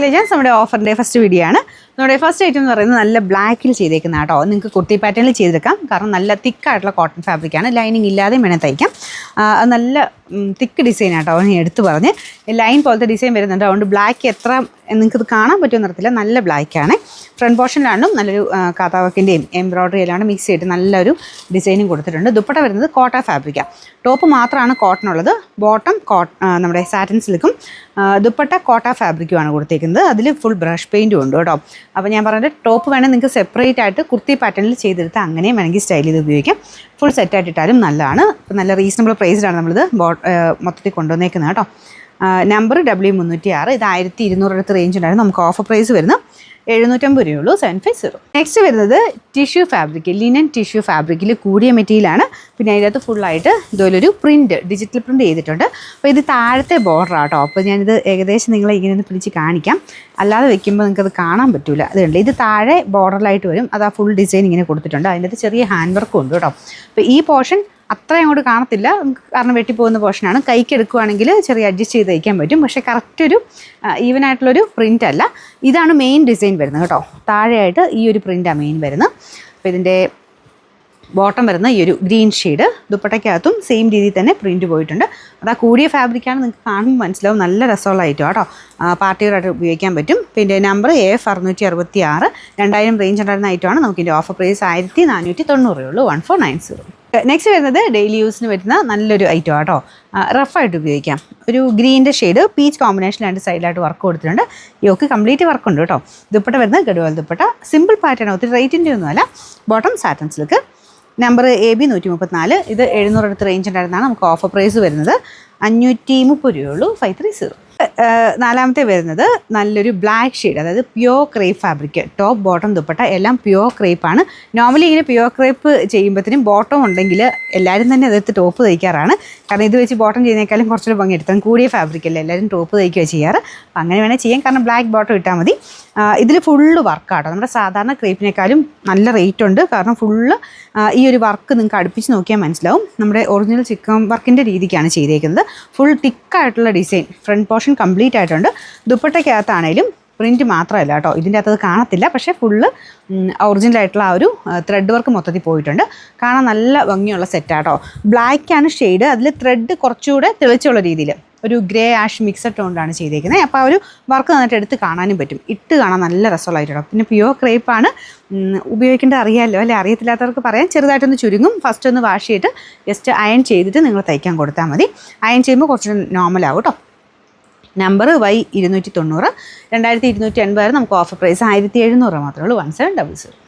Legends നമ്മുടെ ഓഫറിൻ്റെ first video ആണ്. നമ്മുടെ ഫസ്റ്റ് ഐറ്റം എന്ന് പറയുന്നത് നല്ല ബ്ലാക്കിൽ ചെയ്തേക്കുന്ന കേട്ടോ. നിങ്ങൾക്ക് കുർത്തി പാറ്റേണിൽ ചെയ്തെടുക്കാം. കാരണം നല്ല തിക്കായിട്ടുള്ള കോട്ടൺ ഫാബ്രിക്കാണ്. ലൈനിങ് ഇല്ലാതെയും വേണം തയ്ക്കാം. നല്ല തിക്ക് ഡിസൈൻ ആട്ടോ അവൻ എടുത്ത് പറഞ്ഞ്. ലൈൻ പോലത്തെ ഡിസൈൻ വരുന്നുണ്ട്. അതുകൊണ്ട് ബ്ലാക്ക് എത്ര നിങ്ങൾക്കിത് കാണാൻ പറ്റുമെന്ന് അറിയത്തില്ല. നല്ല ബ്ലാക്കാണ്. ഫ്രണ്ട് പോർഷനിലാണ്ടും നല്ലൊരു കാത്താവർക്കിൻ്റെയും എംബ്രോയ്ഡറി എല്ലാം മിക്സ് ചെയ്തിട്ട് നല്ലൊരു ഡിസൈനും കൊടുത്തിട്ടുണ്ട്. ദുപ്പട്ട വരുന്നത് കോട്ടൺ ഫാബ്രിക്കാണ്. ടോപ്പ് മാത്രമാണ് കോട്ടൺ ഉള്ളത്. ബോട്ടം നമ്മുടെ സാറ്റിൻ സിൽക്കും ദുപ്പട്ട കോട്ട ഫാബ്രിക്കുമാണ് കൊടുത്തേക്കുന്നത്. അതിൽ ഫുൾ ബ്രഷ് പെയിൻറ്റും ഉണ്ട് കേട്ടോ. അപ്പോൾ ഞാൻ പറഞ്ഞത് ടോപ്പ് വേണമെങ്കിൽ നിങ്ങൾക്ക് സെപ്പറേറ്റ് ആയിട്ട് കുർത്തി പാറ്റേണിൽ ചെയ്തെടുത്ത് അങ്ങനെയും വേണമെങ്കിൽ സ്റ്റൈൽ ചെയ്ത് ഉപയോഗിക്കാം. ഫുൾ സെറ്റായിട്ട് ഇട്ടാലും നല്ലതാണ്. അപ്പോൾ നല്ല റീസണബിൾ പ്രൈസിലാണ് നമ്മളിത് മൊത്തത്തിൽ കൊണ്ടുവന്നേക്കുന്നത് കേട്ടോ. Number W306. ഇത് 1200 അടുത്ത് റേഞ്ച് ഉണ്ടായിരുന്നു. നമുക്ക് ഓഫർ പ്രൈസ് വരുന്നത് 750 രൂപയുള്ളൂ. 750. നെക്സ്റ്റ് വരുന്നത് ടിഷ്യൂ ഫാബ്രിക്, ലിനൻ ടിഷ്യൂ ഫാബ്രിക്കിൽ കൂടിയ മെറ്റീരിയലാണ്. പിന്നെ അതിനകത്ത് ഫുള്ളായിട്ട് ഇതുപോലൊരു ഡിജിറ്റൽ പ്രിൻറ്റ് ചെയ്തിട്ടുണ്ട്. അപ്പോൾ ഇത് താഴത്തെ ബോർഡറാട്ടോ. അപ്പോൾ ഞാനിത് ഏകദേശം നിങ്ങളെ ഇങ്ങനെ ഒന്ന് പിടിച്ച് കാണിക്കാം. അല്ലാതെ വെക്കുമ്പോൾ നിങ്ങൾക്കത് കാണാൻ പറ്റില്ല. അതുകൊണ്ട് ഇത് താഴെ ബോർഡറിലായിട്ട് വരും. അത് ആ ഫുൾ ഡിസൈൻ ഇങ്ങനെ കൊടുത്തിട്ടുണ്ട്. അതിൻ്റെ അകത്ത് ചെറിയ ഹാൻഡ് വർക്കും ഉണ്ട് കേട്ടോ. അപ്പോൾ ഈ പോർഷൻ അത്ര അങ്ങോട്ട് കാണത്തില്ല, കാരണം വെട്ടിപ്പോകുന്ന പോർഷനാണ്. കൈക്ക് എടുക്കുകയാണെങ്കിൽ ചെറിയ അഡ്ജസ്റ്റ് ചെയ്ത് തയ്ക്കാൻ പറ്റും. പക്ഷേ കറക്റ്റ് ഒരു ഈവനായിട്ടുള്ളൊരു പ്രിൻ്റ് അല്ല. ഇതാണ് മെയിൻ ഡിസൈൻ വരുന്നത് കേട്ടോ. താഴെയായിട്ട് ഈ ഒരു പ്രിൻ്റാണ് മെയിൻ വരുന്നത്. അപ്പോൾ ഇതിൻ്റെ ബോട്ടം വരുന്ന ഈ ഒരു ഗ്രീൻ ഷെയ്ഡ്. ദുപ്പട്ടയ്ക്കകത്തും സെയിം രീതിയിൽ തന്നെ പ്രിൻറ്റ് പോയിട്ടുണ്ട്. അത് ആ കൂടിയ ഫാബ്രിക്കാണ്. നിങ്ങൾക്ക് കാണുമ്പോൾ മനസ്സിലാവും. നല്ല രസമുള്ള ഐറ്റം കേട്ടോ. പാർട്ടികളായിട്ട് ഉപയോഗിക്കാൻ പറ്റും. പിന്നെ നമ്പർ AF666. 2000 റേഞ്ച് ഉണ്ടായിരുന്ന ഐറ്റമാണ്. നമുക്കിൻ്റെ ഓഫർ പ്രൈസ് 1490 ഉള്ളൂ. 1490. നെക്സ്റ്റ് വരുന്നത് ഡെയിലി യൂസിന് വരുന്ന നല്ലൊരു ഐറ്റം ആട്ടോ. റഫായിട്ട് ഉപയോഗിക്കാം. ഒരു ഗ്രീൻ്റെ ഷെയ്ഡ് പീച്ച് കോമ്പിനേഷൻ രണ്ട് സൈഡിലായിട്ട് വർക്ക് കൊടുത്തിട്ടുണ്ട്. യോക്ക് കംപ്ലീറ്റ് വർക്ക് ഉണ്ട് കേട്ടോ. ദുപ്പട്ട വരുന്നത് ഗഡ്വാൾ ദുപ്പട്ട. സിമ്പിൾ പാറ്റേൺ, ഒത്തിരി റേറ്റിൻ്റെ ഒന്നുമല്ല. Bottom satin silk. Number AB134. ഇത് 700 അടുത്ത് റേഞ്ച് ഉണ്ടായിരുന്നതാണ്. നമുക്ക് ഓഫർ പ്രൈസ് വരുന്നത് 530 രൂപയുള്ളൂ. 530. നാലാമത്തെ വരുന്നത് നല്ലൊരു ബ്ലാക്ക് ഷെയ്ഡ്, അതായത് pure crepe fabric. Top bottom dupatta എല്ലാം പ്യോർ ക്രേപ്പാണ്. നോർമലി ഇങ്ങനെ പ്യോർ ക്രേപ്പ് ചെയ്യുമ്പോഴത്തേനും ബോട്ടം ഉണ്ടെങ്കിൽ എല്ലാവരും തന്നെ അതെടുത്ത് ടോപ്പ് തയ്ക്കാറാണ്. കാരണം ഇത് വെച്ച് ബോട്ടം ചെയ്യുന്നേക്കാളും കുറച്ചുകൂടി ഭംഗി എടുത്താൽ കൂടിയ ഫാബ്രിക് അല്ലേ എല്ലാവരും ടോപ്പ് തയ്ക്കുകയാണ് ചെയ്യാറ്. അപ്പം അങ്ങനെ വേണേൽ ചെയ്യാം. കാരണം ബ്ലാക്ക് ബോട്ടം ഇട്ടാൽ മതി. ഇതിൽ ഫുള്ള് വർക്കാട്ടോ. നമ്മുടെ സാധാരണ ക്രേപ്പിനേക്കാളും നല്ല റേറ്റ് ഉണ്ട്. കാരണം ഫുള്ള് ഈ ഒരു വർക്ക് നിങ്ങൾക്ക് അടുപ്പിച്ച് നോക്കിയാൽ മനസ്സിലാവും. നമ്മുടെ ഒറിജിനൽ ചിക്കൻ വർക്കിൻ്റെ രീതിക്കാണ് ചെയ്തേക്കുന്നത്. ഫുൾ തിക്കായിട്ടുള്ള ഡിസൈൻ. ഫ്രണ്ട് പോർഷൻ കംപ്ലീറ്റ് ആയിട്ടുണ്ട്. ദുപ്പട്ടയ്ക്കകത്താണേലും പ്രിൻറ്റ് മാത്രമല്ല കേട്ടോ. ഇതിൻ്റെ അകത്ത് കാണത്തില്ല, പക്ഷേ ഫുള്ള് ഒറിജിനലായിട്ടുള്ള ആ ഒരു ത്രെഡ് വർക്ക് മൊത്തത്തിൽ പോയിട്ടുണ്ട്. കാണാൻ നല്ല ഭംഗിയുള്ള സെറ്റാട്ടോ. ബ്ലാക്കാണ് ഷെയ്ഡ്. അതിൽ ത്രെഡ് കുറച്ചുകൂടെ തെളിച്ചുള്ള രീതിയിൽ ഒരു ഗ്രേ ആഷ് മിക്സഡ് ടോണിലാണ് ചെയ്തേക്കുന്നത്. അപ്പോൾ ആ ഒരു വർക്ക് നന്നായിട്ട് എടുത്ത് കാണാനും പറ്റും. ഇട്ട് കാണാൻ നല്ല രസമുള്ളതായിട്ടോ. പിന്നെ പ്യോർ ക്രേപ്പാണ്. ഉപയോഗിക്കേണ്ടത് അറിയാമല്ലോ അല്ലേ? അറിയത്തില്ലാത്തവർക്ക് പറയാൻ. ചെറുതായിട്ടൊന്ന് ചുരുങ്ങും. ഫസ്റ്റ് ഒന്ന് വാഷ് ചെയ്തിട്ട് ജസ്റ്റ് അയൺ ചെയ്തിട്ട് നിങ്ങൾ തയ്ക്കാൻ കൊടുത്താൽ മതി. അയൺ ചെയ്യുമ്പോൾ കുറച്ച് നോർമലാവും കേട്ടോ. Number Y290. 2280. നമുക്ക് ഓഫർ പ്രൈസ് 1700 മാത്രമേ ഉള്ളൂ. 1700.